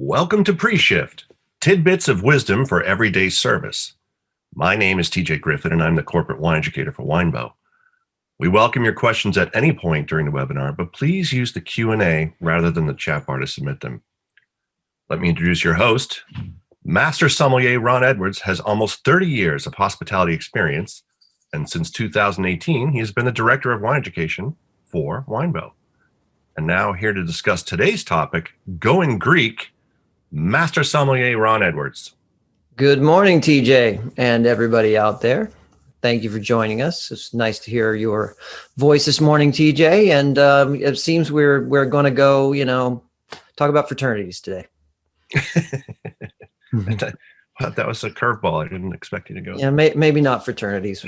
Welcome to Pre-Shift, tidbits of wisdom for everyday service. My name is TJ Griffin, and I'm the corporate wine educator for Winebow. We welcome your questions at any point during the webinar, but please use the Q&A rather than the chat bar to submit them. Let me introduce your host. Master Sommelier Ron Edwards has almost 30 years of hospitality experience, and since 2018, he has been the Director of Wine Education for Winebow. And now here to discuss today's topic, Goin Greek, Master Sommelier Ron Edwards. Good morning, TJ, and everybody out there. Thank you for joining us. It's nice to hear your voice this morning, TJ. And it seems we're going to go, talk about fraternities today. That was a curveball. I didn't expect you to go. Yeah, maybe not fraternities.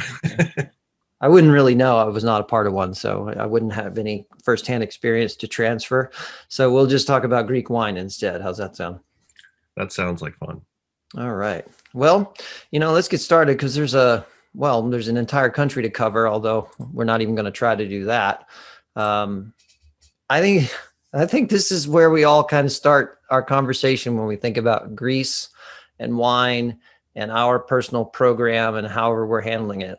I wouldn't really know. I was not a part of one, so I wouldn't have any firsthand experience to transfer. So we'll just talk about Greek wine instead. How's that sound? That sounds like fun. All right. Well, let's get started because there's an entire country to cover, although we're not even going to try to do that. I think this is where we all kind of start our conversation when we think about Greece and wine and our personal program and however we're handling it.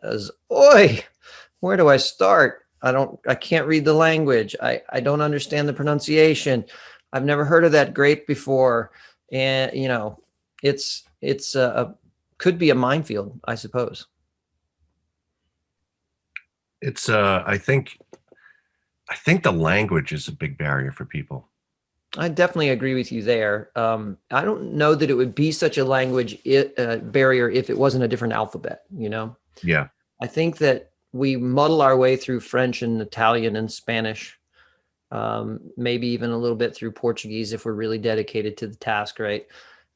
Where do I start? I can't read the language. I don't understand the pronunciation. I've never heard of that grape before. And, it's could be a minefield, I suppose. It's I think the language is a big barrier for people. I definitely agree with you there. I don't know that it would be such a language barrier if it wasn't a different alphabet, Yeah. I think that we muddle our way through French and Italian and Spanish, maybe even a little bit through Portuguese if we're really dedicated to the task, right?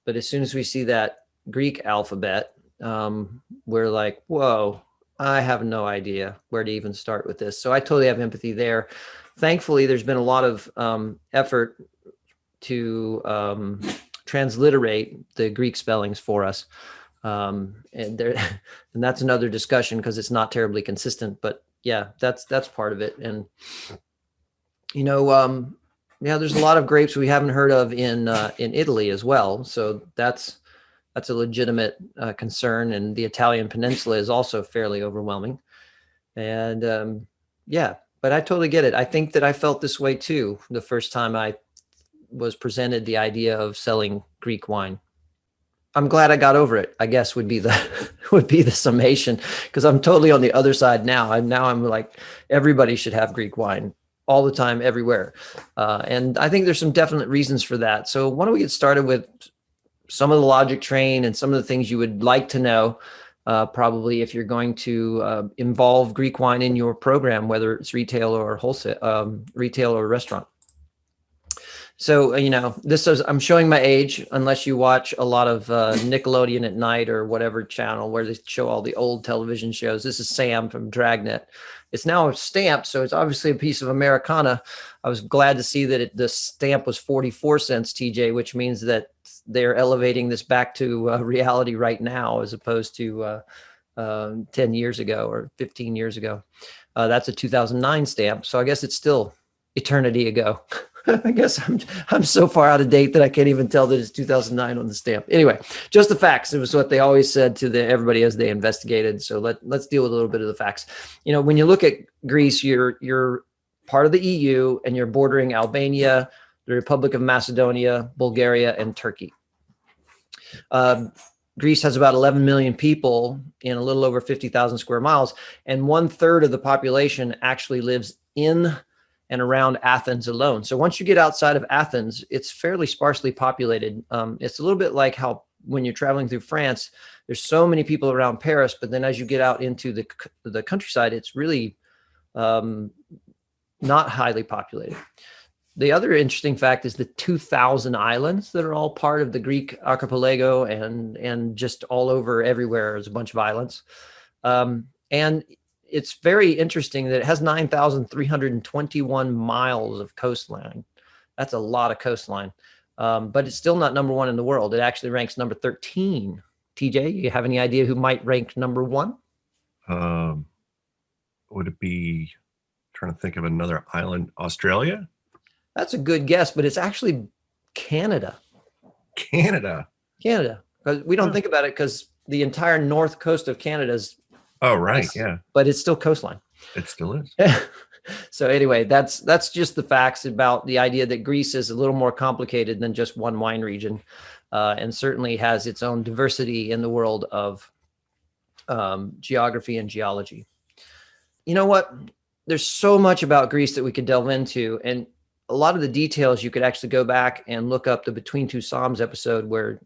But as soon as we see that Greek alphabet, we're like, whoa, I have no idea where to even start with this. So I totally have empathy there. Thankfully, there's been a lot of effort to transliterate the Greek spellings for us. And that's another discussion because it's not terribly consistent, but yeah, that's part of it. And, there's a lot of grapes we haven't heard of in Italy as well. So that's a legitimate concern. And the Italian peninsula is also fairly overwhelming. And but I totally get it. I think that I felt this way too the first time I was presented the idea of selling Greek wine. I'm glad I got over it, I guess would be the summation, because I'm totally on the other side now. I'm like, everybody should have Greek wine all the time, everywhere. And I think there's some definite reasons for that. So why don't we get started with some of the logic train and some of the things you would like to know, probably if you're going to involve Greek wine in your program, whether it's retail or wholesale, retail or restaurant. So, I'm showing my age, unless you watch a lot of Nickelodeon at night or whatever channel where they show all the old television shows. This is Sam from Dragnet. It's now stamped, so it's obviously a piece of Americana. I was glad to see that the stamp was 44 cents, TJ, which means that they're elevating this back to reality right now as opposed to 10 years ago or 15 years ago. That's a 2009 stamp, so I guess it's still eternity ago. I guess I'm so far out of date that I can't even tell that it's 2009 on the stamp. Anyway, just the facts. It was what they always said to everybody as they investigated. So let's deal with a little bit of the facts. When you look at Greece, you're part of the EU and you're bordering Albania, the Republic of Macedonia, Bulgaria, and Turkey. Greece has about 11 million people in a little over 50,000 square miles, and 1/3 of the population actually lives in and around Athens alone. So once you get outside of Athens, it's fairly sparsely populated. It's a little bit like how when you're traveling through France, there's so many people around Paris, but then as you get out into the countryside, it's really not highly populated. The other interesting fact is the 2,000 islands that are all part of the Greek archipelago and just all over everywhere is a bunch of islands. And it's very interesting that it has 9,321 miles of coastline. That's a lot of coastline, but it's still not number one in the world. It actually ranks number 13. TJ, you have any idea who might rank number one? Would it be, trying to think of another island, Australia? That's a good guess, but it's actually Canada. Canada. Canada. Because we don't Oh. think about it because the entire north coast of Canada is Oh, right. ice, Yeah, but it's still coastline. it still is. So anyway, that's just the facts about the idea that Greece is a little more complicated than just one wine region, and certainly has its own diversity in the world of geography and geology. You know what? There's so much about Greece that we could delve into, and a lot of the details you could actually go back and look up the Between Two Psalms episode where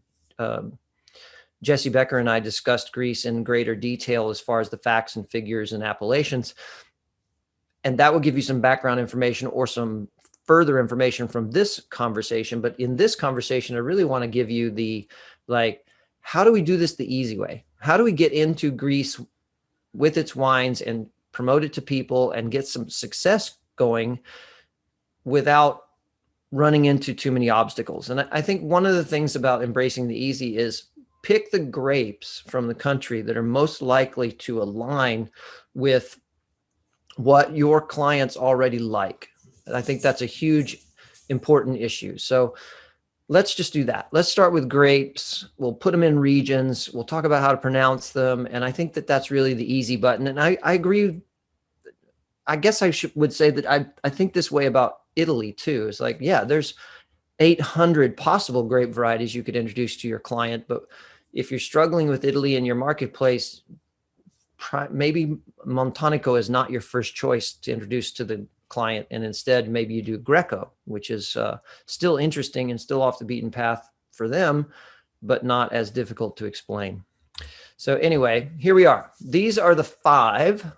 Jesse Becker and I discussed Greece in greater detail as far as the facts and figures and appellations. And that will give you some background information or some further information from this conversation. But in this conversation, I really want to give you the, like, how do we do this the easy way? How do we get into Greece with its wines and promote it to people and get some success going without running into too many obstacles? And I think one of the things about embracing the easy is pick the grapes from the country that are most likely to align with what your clients already like. And I think that's a huge, important issue. So let's just do that. Let's start with grapes. We'll put them in regions. We'll talk about how to pronounce them. And I think that that's really the easy button. And I agree. I guess would say that I think this way about Italy too. It's like, yeah, there's 800 possible grape varieties you could introduce to your client. But if you're struggling with Italy in your marketplace, maybe Montanico is not your first choice to introduce to the client. And instead, maybe you do Greco, which is still interesting and still off the beaten path for them, but not as difficult to explain. So anyway, here we are. These are the 5,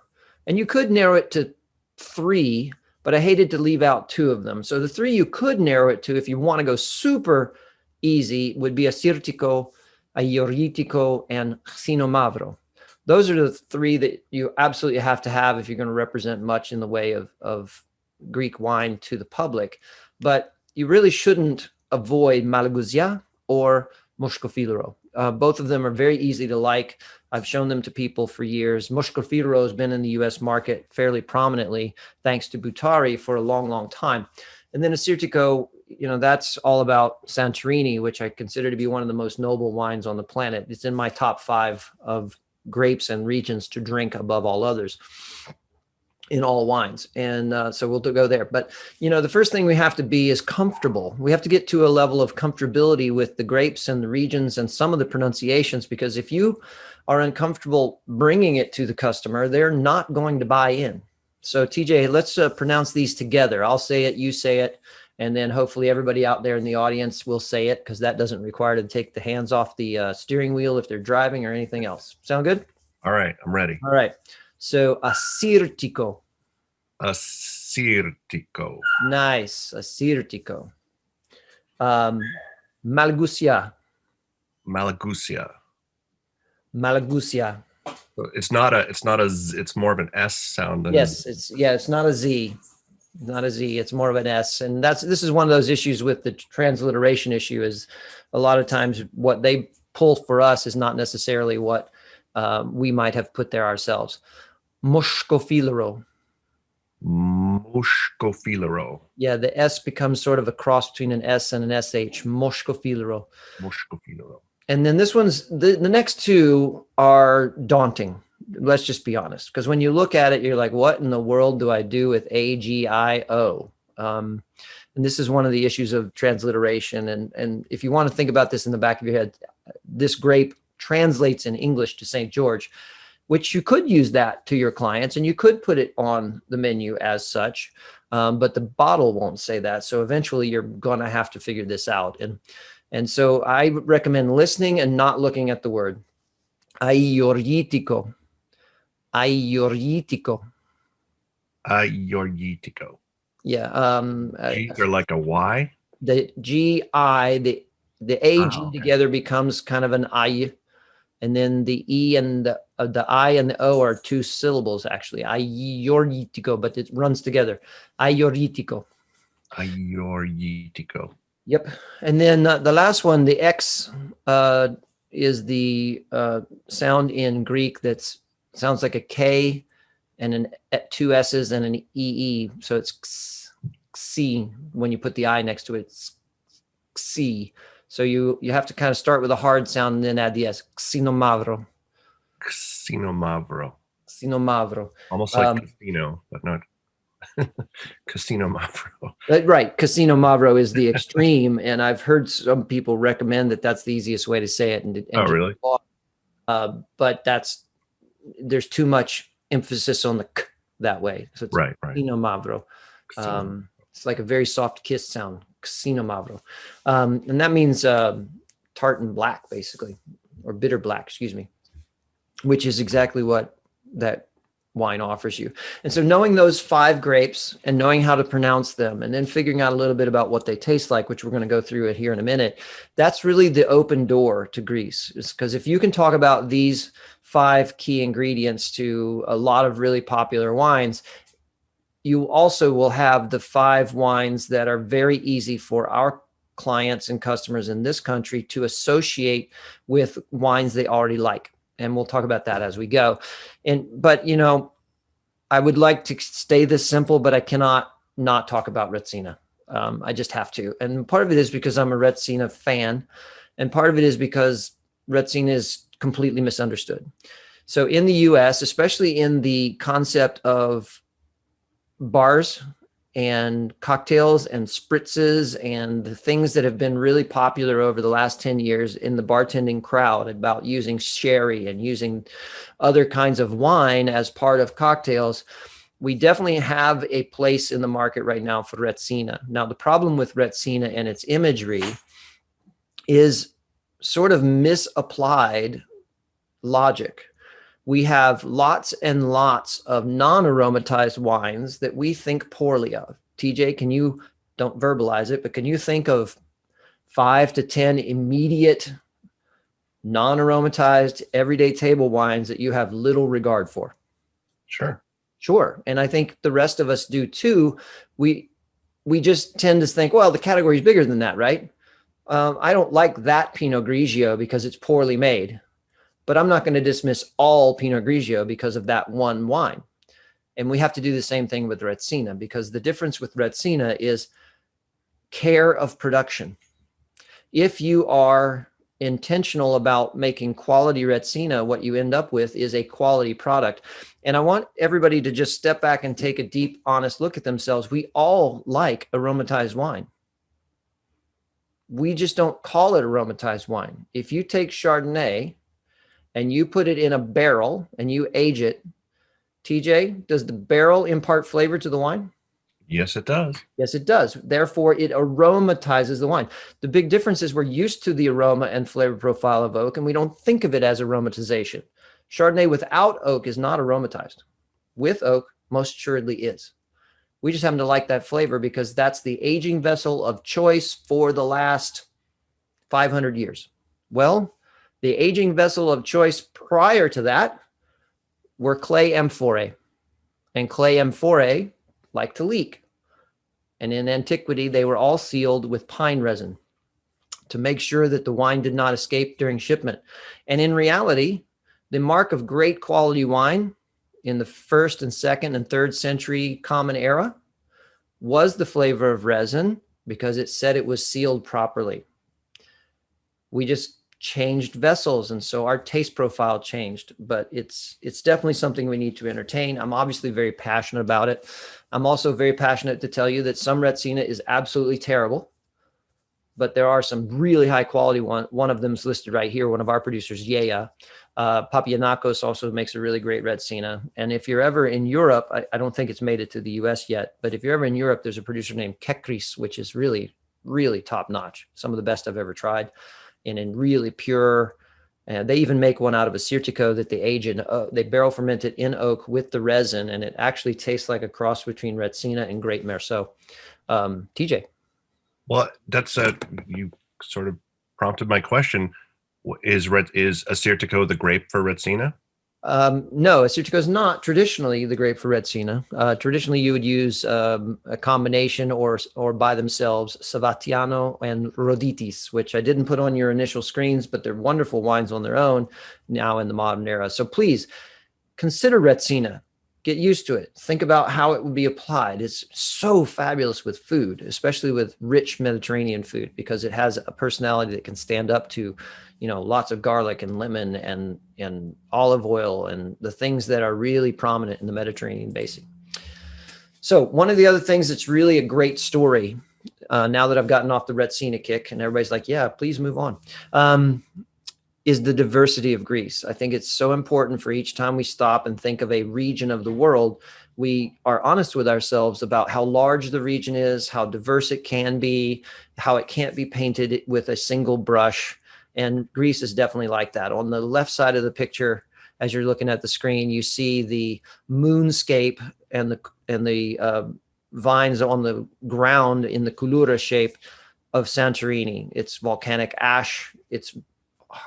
and you could narrow it to 3, but I hated to leave out 2 of them. So the 3 you could narrow it to, if you want to go super easy, would be Assyrtiko, Aioritico, and Xinomavro. Those are the 3 that you absolutely have to have if you're going to represent much in the way of Greek wine to the public. But you really shouldn't avoid Malaguzia or Moscofilero. Both of them are very easy to like. I've shown them to people for years. Moscofilero has been in the U.S. market fairly prominently, thanks to Butari, for a long, long time. And then Assyrtiko, that's all about Santorini, which I consider to be one of the most noble wines on the planet. It's in my top 5 of grapes and regions to drink above all others in all wines. And so we'll go there. But, the first thing we have to be is comfortable. We have to get to a level of comfortability with the grapes and the regions and some of the pronunciations, because if you are uncomfortable bringing it to the customer, they're not going to buy in. So TJ, let's pronounce these together. I'll say it, you say it, and then hopefully everybody out there in the audience will say it, because that doesn't require to take the hands off the steering wheel if they're driving or anything else. Sound good? All right, I'm ready. All right. So Assyrtiko. Assyrtiko. Nice. Assyrtiko. Malaguzia. Malaguzia. Malaguzia. It's more of an S sound than Yes, it's not a Z. Not a Z, it's more of an S. And this is one of those issues with the transliteration issue, is a lot of times what they pull for us is not necessarily what we might have put there ourselves. Moscofilero. Moscofilero. Yeah, the S becomes sort of a cross between an S and an SH. Moscofilero. Moscofilero. And then this one's, the next 2 are daunting. Let's just be honest, because when you look at it, you're like, what in the world do I do with AGIO? And this is one of the issues of transliteration. And if you want to think about this in the back of your head, this grape translates in English to St. George, which you could use that to your clients and you could put it on the menu as such, but the bottle won't say that. So eventually you're going to have to figure this out. And so I recommend listening and not looking at the word. Aioritico. Aioritico. Aioritico. Yeah. G's are like a Y. The G-I, the A-G okay. Together becomes kind of an I, and then the E and the I and the O are 2 syllables, actually. Aioritico, but it runs together. Aioritico. Aioritico. Yep. And then the last one, the X, is the sound in Greek that sounds like a K and 2 S's and an EE. So it's C when you put the I next to it. It's C. So you have to kind of start with a hard sound and then add the S. Xinomavro. Xinomavro. Xinomavro. Almost like casino, but not Casino Mavro. Right. Casino Mavro is the extreme. And I've heard some people recommend that that's the easiest way to say it. And Oh, really? But there's too much emphasis on the k that way. So it's Right. Casino Mavro. It's like a very soft kiss sound. Casino Mavro. And that means tart and black, basically, or bitter black, excuse me, which is exactly what that wine offers you. And so knowing those 5 grapes and knowing how to pronounce them and then figuring out a little bit about what they taste like, which we're going to go through it here in a minute, that's really the open door to Greece. It's because if you can talk about these 5 key ingredients to a lot of really popular wines, you also will have the 5 wines that are very easy for our clients and customers in this country to associate with wines they already like. And we'll talk about that as we go. But, you know, I would like to stay this simple, but I cannot not talk about Retsina. I just have to. And part of it is because I'm a Retsina fan. And part of it is because Retsina is completely misunderstood. So in the US, especially in the concept of bars and cocktails and spritzes and the things that have been really popular over the last 10 years in the bartending crowd about using sherry and using other kinds of wine as part of cocktails, we definitely have a place in the market right now for Retsina. Now, the problem with Retsina and its imagery is sort of misapplied logic. We have lots and lots of non-aromatized wines that we think poorly of. TJ, can you, don't verbalize it, but can you think of 5 to 10 immediate non-aromatized everyday table wines that you have little regard for? Sure. Sure. And I think the rest of us do too. We just tend to think, well, the category is bigger than that, right? I don't like that Pinot Grigio because it's poorly made. But I'm not going to dismiss all Pinot Grigio because of that one wine. And we have to do the same thing with Retsina, because the difference with Retsina is care of production. If you are intentional about making quality Retsina, what you end up with is a quality product. And I want everybody to just step back and take a deep, honest look at themselves. We all like aromatized wine. We just don't call it aromatized wine. If you take Chardonnay and you put it in a barrel and you age it, TJ, does the barrel impart flavor to the wine? Yes, it does. Yes, it does. Therefore, it aromatizes the wine. The big difference is we're used to the aroma and flavor profile of oak, and we don't think of it as aromatization. Chardonnay without oak is not aromatized. With oak, most assuredly is. We just happen to like that flavor because that's the aging vessel of choice for the last 500 years. Well, the aging vessel of choice prior to that were clay amphorae. And clay amphorae like to leak. And in antiquity, they were all sealed with pine resin to make sure that the wine did not escape during shipment. And in reality, the mark of great quality wine in the 1st and 2nd and 3rd century Common Era was the flavor of resin because it said it was sealed properly. We just changed vessels, and so our taste profile changed, but it's definitely something we need to entertain. I'm obviously very passionate about it. I'm also very passionate to tell you that some Retsina is absolutely terrible, but there are some really high quality one of them is listed right here, one of our producers, Yea. Papianakos also makes a really great Retsina. And if you're ever in Europe, I don't think it's made it to the US yet, but if you're ever in Europe, there's a producer named Kekris, which is really, really top notch. Some of the best I've ever tried. And in really pure, and they even make one out of a Sirtico that they age in, they barrel ferment it in oak with the resin, and it actually tastes like a cross between Retsina and Great Merceau. TJ. Well, that's you sort of prompted my question. Is Assyrtiko the grape for Retsina? No, Assyrtiko is not traditionally the grape for Retsina. Traditionally, you would use a combination or by themselves Savatiano and Roditis, which I didn't put on your initial screens, but they're wonderful wines on their own now in the modern era. So please consider Retsina. get used to it. Think about how it would be applied. It's so fabulous with food, especially with rich Mediterranean food, because it has a personality that can stand up to, lots of garlic and lemon and olive oil and the things that are really prominent in the Mediterranean basin. So one of the other things that's really a great story, now that I've gotten off the Retsina kick and everybody's like, yeah, please move on, is the diversity of Greece. I think it's so important for each time we stop and think of a region of the world, we are honest with ourselves about how large the region is, how diverse it can be, how it can't be painted with a single brush. And Greece is definitely like that. On the left side of the picture, as you're looking at the screen, you see the moonscape and the vines on the ground in the Koulura shape of Santorini. It's volcanic ash. It's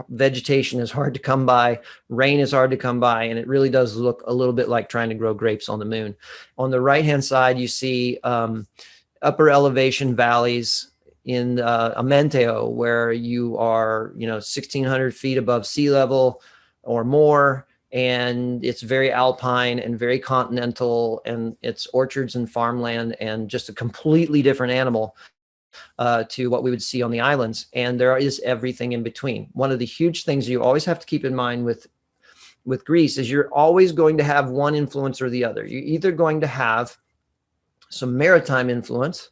vegetation is hard to come by. Rain is hard to come by. And it really does look a little bit like trying to grow grapes on the moon. On the right-hand side, you see upper elevation valleys in Amenteo, where you are, 1,600 feet above sea level or more. And it's very alpine and very continental, and it's orchards and farmland and just a completely different animal to what we would see on the islands. And there is everything in between. One of the huge things you always have to keep in mind with Greece is you're always going to have one influence or the other. You're either going to have some maritime influence,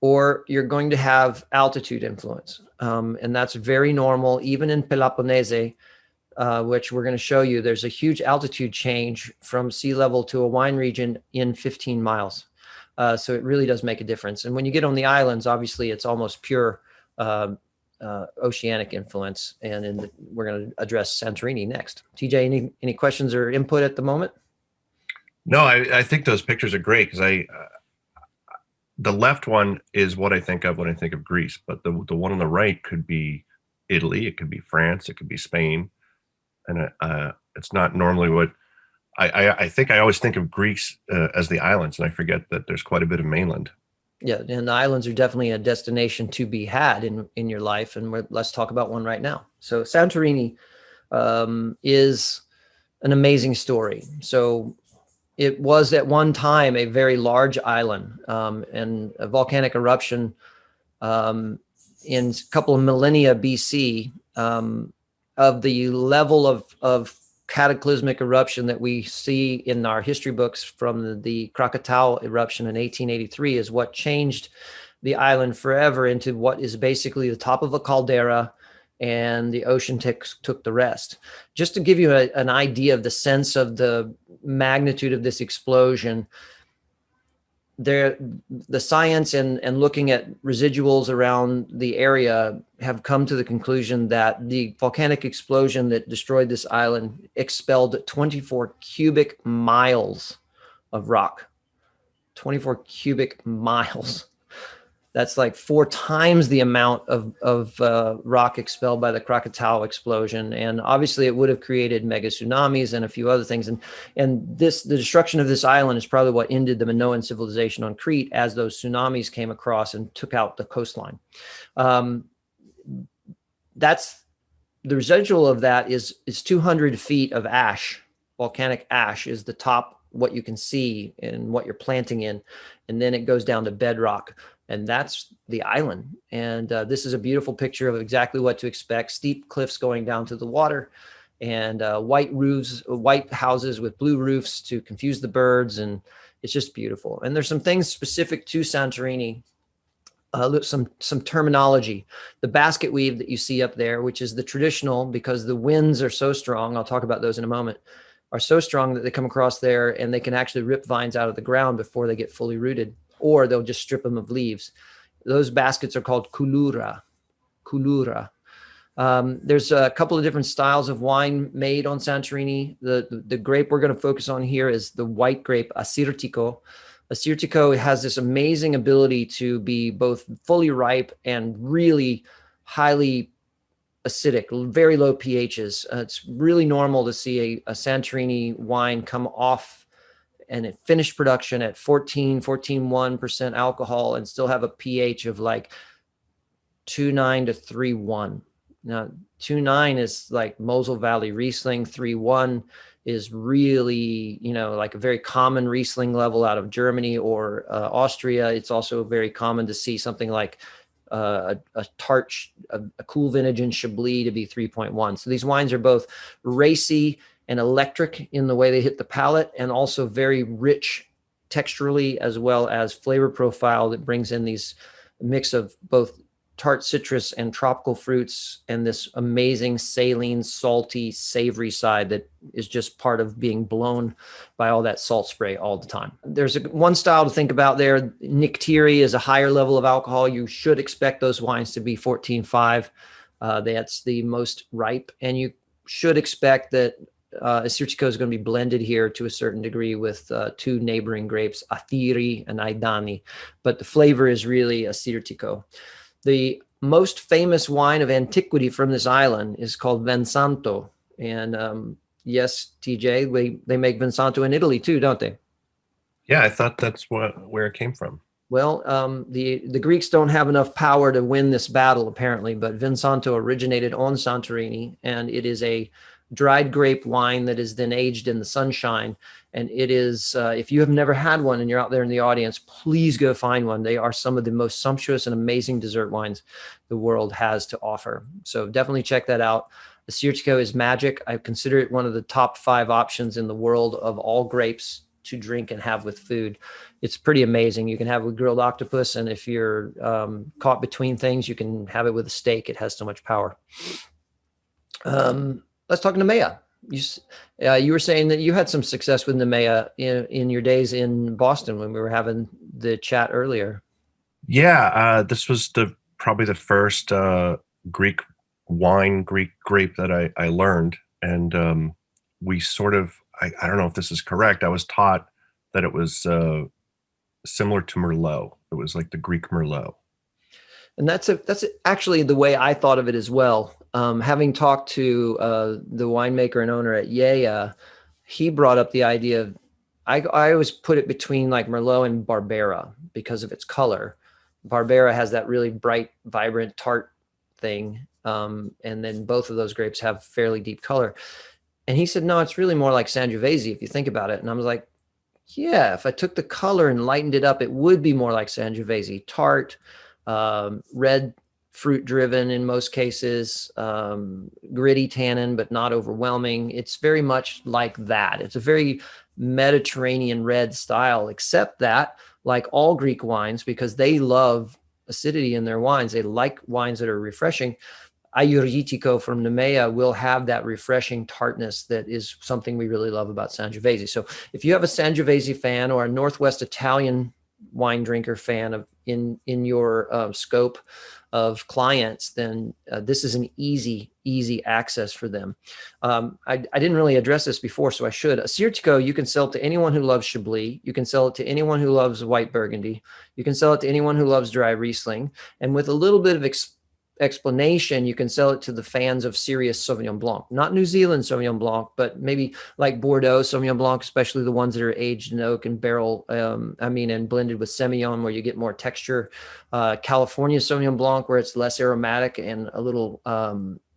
or you're going to have altitude influence. And that's very normal, even in Peloponnese, which we're going to show you. There's a huge altitude change from sea level to a wine region in 15 miles. So it really does make a difference. And when you get on the islands, obviously it's almost pure oceanic influence. And we're going to address Santorini next. TJ, any questions or input at the moment? No, I think those pictures are great, because the left one is what I think of when I think of Greece, but the one on the right could be Italy, it could be France, it could be Spain, and it's not normally what I think. I always think of Greece as the islands, and I forget that there's quite a bit of mainland. Yeah, and the islands are definitely a destination to be had in your life, and let's talk about one right now. So Santorini is an amazing story. So it was at one time a very large island, and a volcanic eruption in a couple of millennia BC of the level of cataclysmic eruption that we see in our history books from the Krakatau eruption in 1883 is what changed the island forever into what is basically the top of a caldera, and the ocean took the rest. Just to give you an idea of the sense of the magnitude of this explosion, the science and looking at residuals around the area have come to the conclusion that the volcanic explosion that destroyed this island expelled 24 cubic miles of rock. 24 cubic miles. That's like 4 times the amount of rock expelled by the Krakatau explosion. And obviously it would have created mega tsunamis and a few other things. And the destruction of this island is probably what ended the Minoan civilization on Crete, as those tsunamis came across and took out the coastline. That's the residual of that is 200 feet of ash. Volcanic ash is the top, what you can see and what you're planting in. And then it goes down to bedrock. And that's the island. And this is a beautiful picture of exactly what to expect. Steep cliffs going down to the water, and white roofs, white houses with blue roofs to confuse the birds. And it's just beautiful. And there's some things specific to Santorini, some terminology. The basket weave that you see up there, which is the traditional, because the winds are so strong, I'll talk about those in a moment, are so strong that they come across there and they can actually rip vines out of the ground before they get fully rooted, or they'll just strip them of leaves. Those baskets are called Koulura. There's a couple of different styles of wine made on Santorini. The grape we're going to focus on here is the white grape, Assyrtiko. Assyrtiko has this amazing ability to be both fully ripe and really highly acidic, very low pHs. It's really normal to see a Santorini wine come off and it finished production at 14.1% alcohol and still have a pH of like 2.9 to 3.1. Now, 2.9 is like Mosel Valley Riesling. 3.1 is really, like a very common Riesling level out of Germany or Austria. It's also very common to see something like a tart, a cool vintage in Chablis to be 3.1. So these wines are both racy and electric in the way they hit the palate, and also very rich texturally, as well as flavor profile that brings in these mix of both tart citrus and tropical fruits, and this amazing saline, salty, savory side that is just part of being blown by all that salt spray all the time. There's one style to think about there. Nictiri is a higher level of alcohol. You should expect those wines to be 14.5. That's the most ripe, and you should expect that Assyrtiko is going to be blended here to a certain degree with two neighboring grapes, Athiri and Aidani, but the flavor is really Assyrtiko. The most famous wine of antiquity from this island is called Vensanto. And yes, TJ, they make Vensanto in Italy too, don't they? Yeah, I thought that's where it came from. Well, the Greeks don't have enough power to win this battle, apparently, but Vensanto originated on Santorini, and it is a dried grape wine that is then aged in the sunshine. And it is, if you have never had one and you're out there in the audience, please go find one. They are some of the most sumptuous and amazing dessert wines the world has to offer. So definitely check that out. Assyrtiko is magic. I consider it one of the top 5 options in the world of all grapes to drink and have with food. It's pretty amazing. You can have it with grilled octopus, and if you're caught between things, you can have it with a steak. It has so much power. Let's talk Nemea. You were saying that you had some success with Nemea in your days in Boston when we were having the chat earlier. Yeah, this was probably the first Greek grape that I learned, and we sort of, I don't know if this is correct. I was taught that it was similar to Merlot. It was like the Greek Merlot. And that's actually the way I thought of it as well. Having talked to the winemaker and owner at Yea, he brought up the idea of, I always put it between like Merlot and Barbera because of its color. Barbera has that really bright, vibrant, tart thing. And then both of those grapes have fairly deep color. And he said, no, it's really more like Sangiovese if you think about it. And I was like, yeah, if I took the color and lightened it up, it would be more like Sangiovese. Tart, red fruit driven in most cases, gritty tannin, but not overwhelming. It's very much like that. It's a very Mediterranean red style, except that, like all Greek wines, because they love acidity in their wines, they like wines that are refreshing. Ayurvedico from Nemea will have that refreshing tartness that is something we really love about Sangiovese. So if you have a Sangiovese fan or a Northwest Italian wine drinker fan of in your scope of clients, then this is an easy access for them. I didn't really address this before, so I should. Assyrtiko, you can sell it to anyone who loves Chablis. You can sell it to anyone who loves white Burgundy. You can sell it to anyone who loves dry Riesling. And with a little bit of explanation, you can sell it to the fans of serious Sauvignon Blanc, not New Zealand Sauvignon Blanc, but maybe like Bordeaux Sauvignon Blanc, especially the ones that are aged in oak and barrel, and blended with Semillon, where you get more texture. California Sauvignon Blanc, where it's less aromatic and a little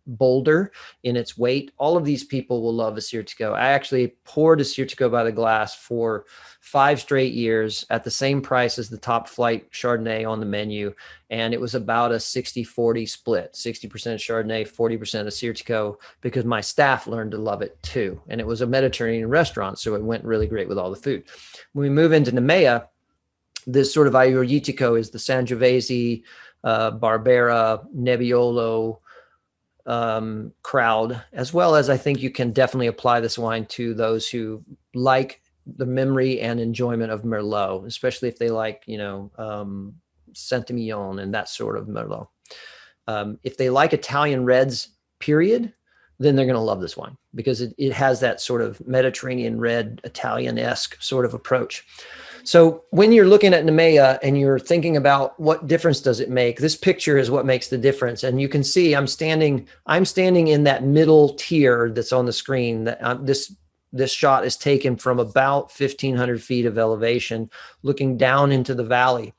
bolder in its weight. All of these people will love Assyrtiko. I actually poured Assyrtiko by the glass for 5 straight years at the same price as the top flight Chardonnay on the menu. And it was about a 60-40 split, 60% Chardonnay, 40% Assyrtiko, because my staff learned to love it too. And it was a Mediterranean restaurant, so it went really great with all the food. When we move into Nemea, this sort of Ayurvedico is the Sangiovese, Barbera, Nebbiolo crowd, as well as I think you can definitely apply this wine to those who like the memory and enjoyment of Merlot, especially if they like, Saint-Emilion and that sort of Merlot. If they like Italian reds, period, then they're going to love this wine because it has that sort of Mediterranean red, Italian-esque sort of approach. So when you're looking at Nemea and you're thinking about what difference does it make, this picture is what makes the difference. And you can see I'm standing in that middle tier that's on the screen. That this shot is taken from about 1,500 feet of elevation, looking down into the valley.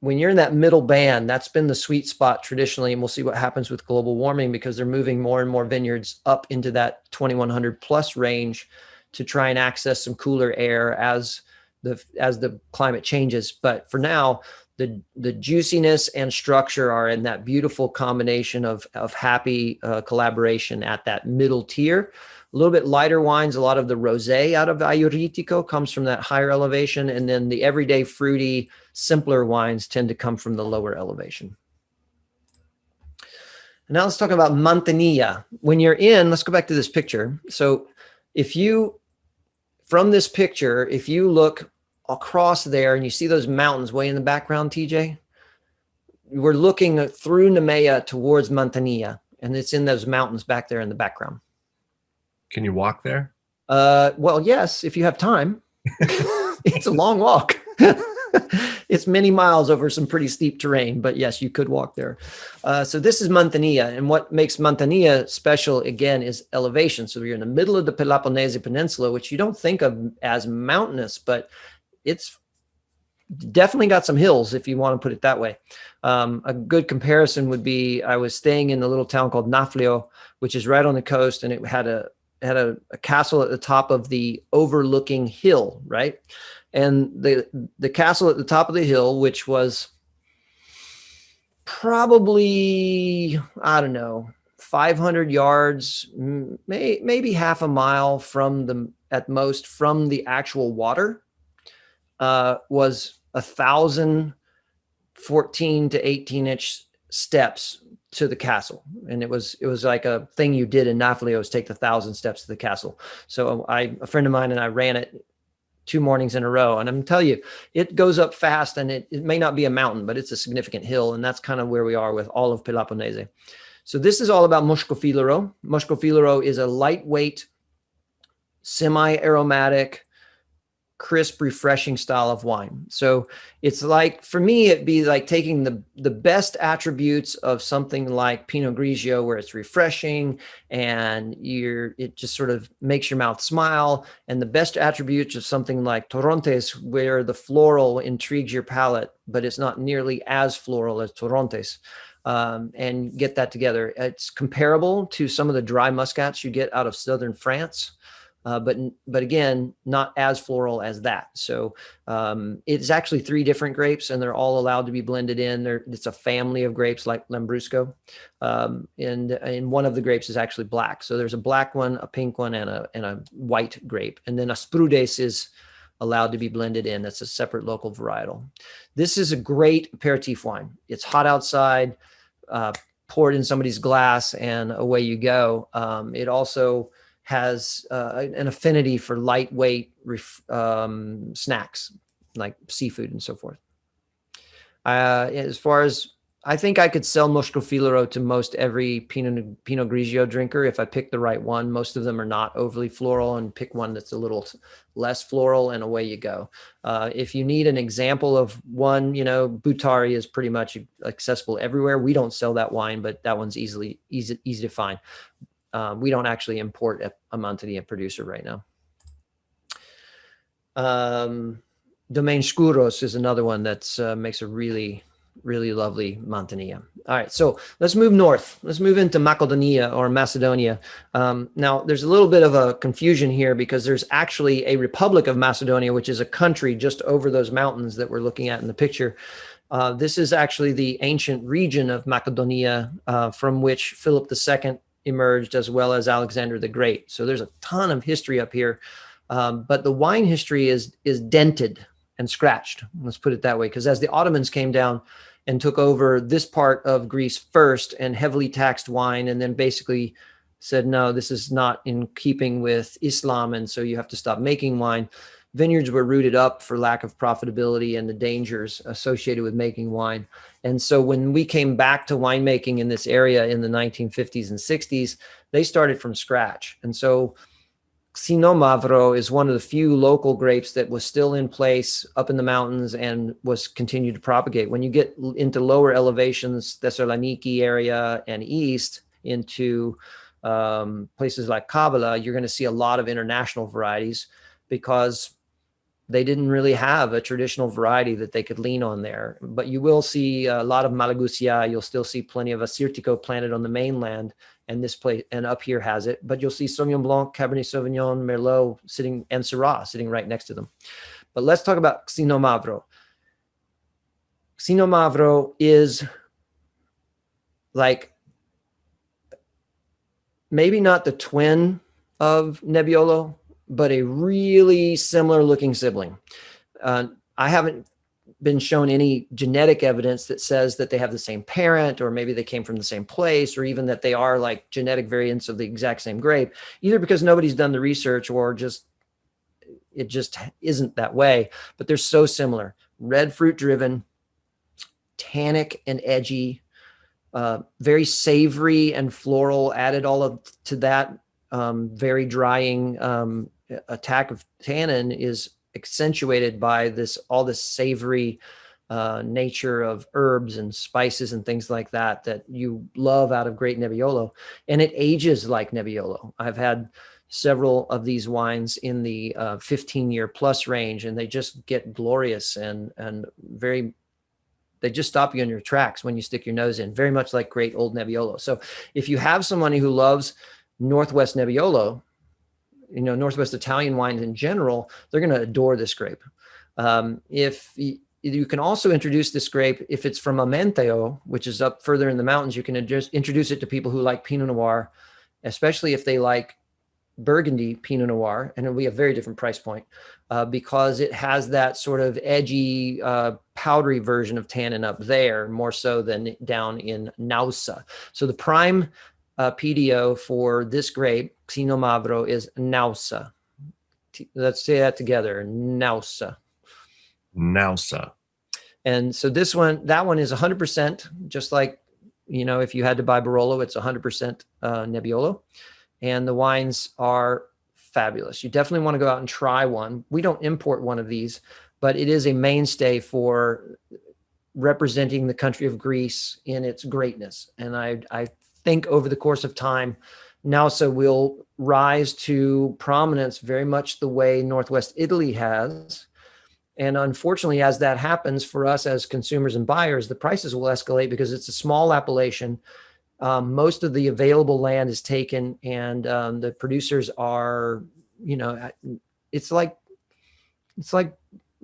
when you're in that middle band, that's been the sweet spot traditionally, and we'll see what happens with global warming because they're moving more and more vineyards up into that 2100 plus range to try and access some cooler air as the climate changes. But for now, the juiciness and structure are in that beautiful combination of happy collaboration at that middle tier. A little bit lighter wines, a lot of the rosé out of Ayuritico comes from that higher elevation, and then the everyday fruity, simpler wines tend to come from the lower elevation. And now let's talk about Manzanilla. When you're in, let's go back to this picture. So if you, from this picture, if you look across there and you see those mountains way in the background, TJ, we're looking through Nemea towards Manzanilla, and it's in those mountains back there in the background. Can you walk there? Well, yes, if you have time. It's a long walk. It's many miles over some pretty steep terrain, but yes, you could walk there. So this is Manzanilla, and what makes Manzanilla special, again, is elevation. So you're in the middle of the Peloponnese Peninsula, which you don't think of as mountainous, but it's definitely got some hills, if you want to put it that way. A good comparison would be, I was staying in a little town called Naflio, which is right on the coast, and it had a castle at the top of the overlooking hill, right? And the castle at the top of the hill, which was probably, I don't know, 500 yards, maybe half a mile at most from the actual water, was 1,014 to 18-inch steps to the castle. And it was like a thing you did in Naflio, is take the 1,000 steps to the castle. So a friend of mine and I ran it 2 mornings in a row. And I'm telling you, it goes up fast, and it may not be a mountain, but it's a significant hill. And that's kind of where we are with all of Peloponnese. So this is all about Muscofilero. Muscofilero is a lightweight, semi-aromatic, crisp, refreshing style of wine. So it's like, for me, it'd be like taking the best attributes of something like Pinot Grigio, where it's refreshing and it just sort of makes your mouth smile, and the best attributes of something like Torrontés, where the floral intrigues your palate, but it's not nearly as floral as Torrontés. And get that together. It's comparable to some of the dry muscats you get out of southern France. But again, not as floral as that. So it's actually 3 different grapes, and they're all allowed to be blended in. It's a family of grapes like Lambrusco, and one of the grapes is actually black. So there's a black one, a pink one, and a white grape. And then Asprudés is allowed to be blended in. That's a separate local varietal. This is a great aperitif wine. It's hot outside, poured in somebody's glass, and away you go. It also has an affinity for lightweight snacks like seafood and so forth. As far as, I think I could sell Muscofilero to most every Pinot Grigio drinker if I pick the right one. Most of them are not overly floral, and pick one that's a little less floral, and away you go. If you need an example of one, Butari is pretty much accessible everywhere. We don't sell that wine, but that one's easy to find. We don't actually import a Manzanilla producer right now. Domaine Scuros is another one that makes a really, really lovely Manzanilla. All right, so let's move north. Let's move into Macedonia, or Macedonia. Now, there's a little bit of a confusion here, because there's actually a Republic of Macedonia, which is a country just over those mountains that we're looking at in the picture. This is actually the ancient region of Macedonia, from which Philip II emerged, as well as Alexander the Great. So there's a ton of history up here, but the wine history is dented and scratched. Let's put it that way, because as the Ottomans came down and took over this part of Greece first and heavily taxed wine, and then basically said, no, this is not in keeping with Islam, and so you have to stop making wine. Vineyards were rooted up for lack of profitability and the dangers associated with making wine. And so when we came back to winemaking in this area in the 1950s and 60s, they started from scratch. And so Xinomavro is one of the few local grapes that was still in place up in the mountains and was continued to propagate. When you get into lower elevations, Thessaloniki area and east into places like Kavala, you're going to see a lot of international varieties, because they didn't really have a traditional variety that they could lean on there. But you will see a lot of Malagusia. You'll still see plenty of Assyrtiko planted on the mainland, and this place and up here has it. But you'll see Sauvignon Blanc, Cabernet Sauvignon, Merlot sitting, and Syrah sitting right next to them. But let's talk about Xinomavro. Xinomavro is like maybe not the twin of Nebbiolo, but a really similar looking sibling. I haven't been shown any genetic evidence that says that they have the same parent, or maybe they came from the same place, or even that they are like genetic variants of the exact same grape, either because nobody's done the research or just it just isn't that way. But they're so similar. Red fruit driven, tannic and edgy, very savory and floral, added all of to that. Very drying attack of tannin is accentuated by all this savory nature of herbs and spices and things like that that you love out of great Nebbiolo. And it ages like Nebbiolo. I've had several of these wines in the 15-year plus range, and they just get glorious and very, they just stop you in your tracks when you stick your nose in, very much like great old Nebbiolo. So if you have somebody who loves Northwest Nebbiolo, Northwest Italian wines in general, they're going to adore this grape. If you can also introduce this grape, if it's from Amenteo, which is up further in the mountains, you can just introduce it to people who like Pinot Noir, especially if they like Burgundy Pinot Noir, and it'll be a very different price point because it has that sort of edgy, powdery version of tannin up there, more so than down in Nausa. So the prime PDO for this grape, Xinomavro, is Nausa. Let's say that together, Nausa. Nausa. And so that one is 100%, just like, if you had to buy Barolo, it's 100% Nebbiolo. And the wines are fabulous. You definitely want to go out and try one. We don't import one of these, but it is a mainstay for representing the country of Greece in its greatness. And I think over the course of time, Nausa will rise to prominence very much the way Northwest Italy has. And unfortunately, as that happens for us as consumers and buyers, the prices will escalate because it's a small appellation. Most of the available land is taken, and the producers are, it's like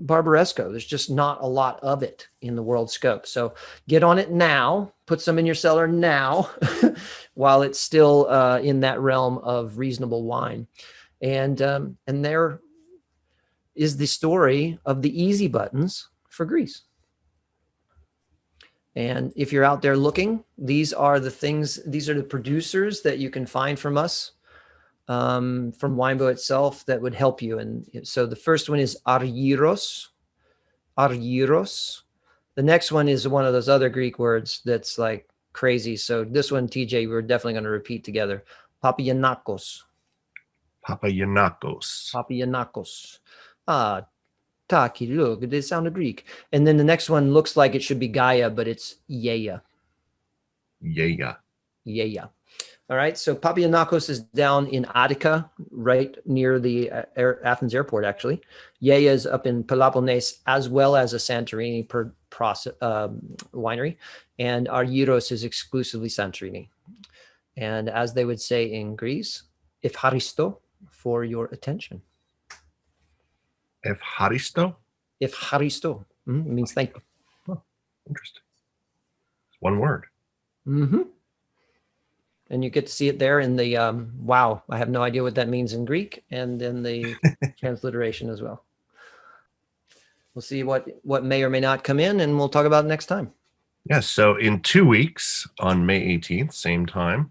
Barbaresco. There's just not a lot of it in the world scope. So get on it now, put some in your cellar now, while it's still in that realm of reasonable wine. And there is the story of the easy buttons for Greece. And if you're out there looking, these are the producers that you can find from us, from Winebow itself, that would help you. And so the first one is Argyros. The next one is one of those other Greek words that's like crazy. So this one, TJ, we're definitely going to repeat together. Papagiannakos. Taki, look, they sounded Greek. And then the next one looks like it should be Gaia, but it's Yeya. All right. So Papagiannakos is down in Attica, right near the Athens airport, actually. Yeya is up in Peloponnese, as well as a Santorini winery. And Argyros is exclusively Santorini. And as they would say in Greece, Efharisto for your attention. Efharisto? Efharisto. Means thank you. Oh, interesting. It's one word. Mm-hmm. And you get to see it there in the, wow, I have no idea what that means in Greek, and then the transliteration as well. We'll see what may or may not come in, and we'll talk about it next time. Yes. So in 2 weeks on May 18th, same time,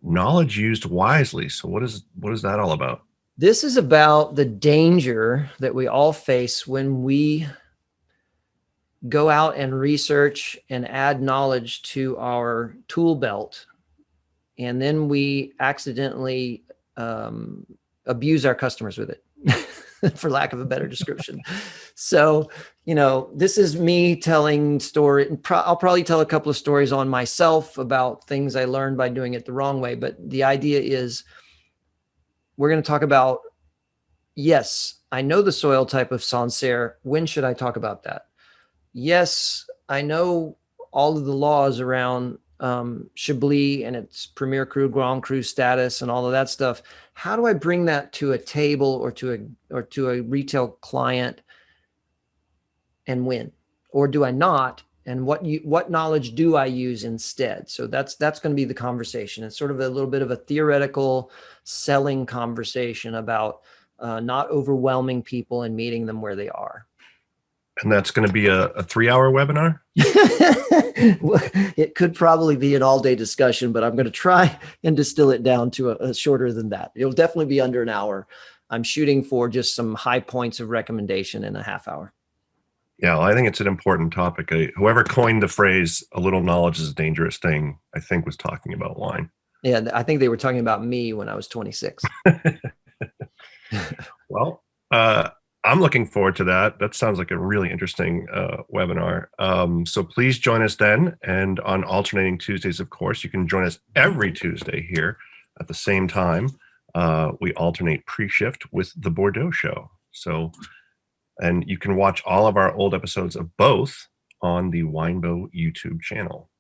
knowledge used wisely. So what is that all about? This is about the danger that we all face when we go out and research and add knowledge to our tool belt, and then we accidentally abuse our customers with it, for lack of a better description. So, this is me telling story. I'll probably tell a couple of stories on myself about things I learned by doing it the wrong way. But the idea is we're going to talk about Yes, I know the soil type of Sancerre. When should I talk about that? Yes, I know all of the laws around Chablis and its Premier Cru, Grand Cru status, and all of that stuff. How do I bring that to a table or to a retail client and win, or do I not? And what knowledge do I use instead? So that's going to be the conversation. It's sort of a little bit of a theoretical selling conversation about not overwhelming people and meeting them where they are. And that's going to be a 3-hour webinar? It could probably be an all-day discussion, but I'm going to try and distill it down to a shorter than that. It'll definitely be under an hour. I'm shooting for just some high points of recommendation in a half hour. Yeah, well, I think it's an important topic. Whoever coined the phrase "a little knowledge is a dangerous thing," I think was talking about wine. Yeah, I think they were talking about me when I was 26. Well, I'm looking forward to that. That sounds like a really interesting webinar. So please join us then. And on alternating Tuesdays, of course, you can join us every Tuesday here at the same time. We alternate pre-shift with the Bordeaux Show. So, and you can watch all of our old episodes of both on the Winebow YouTube channel.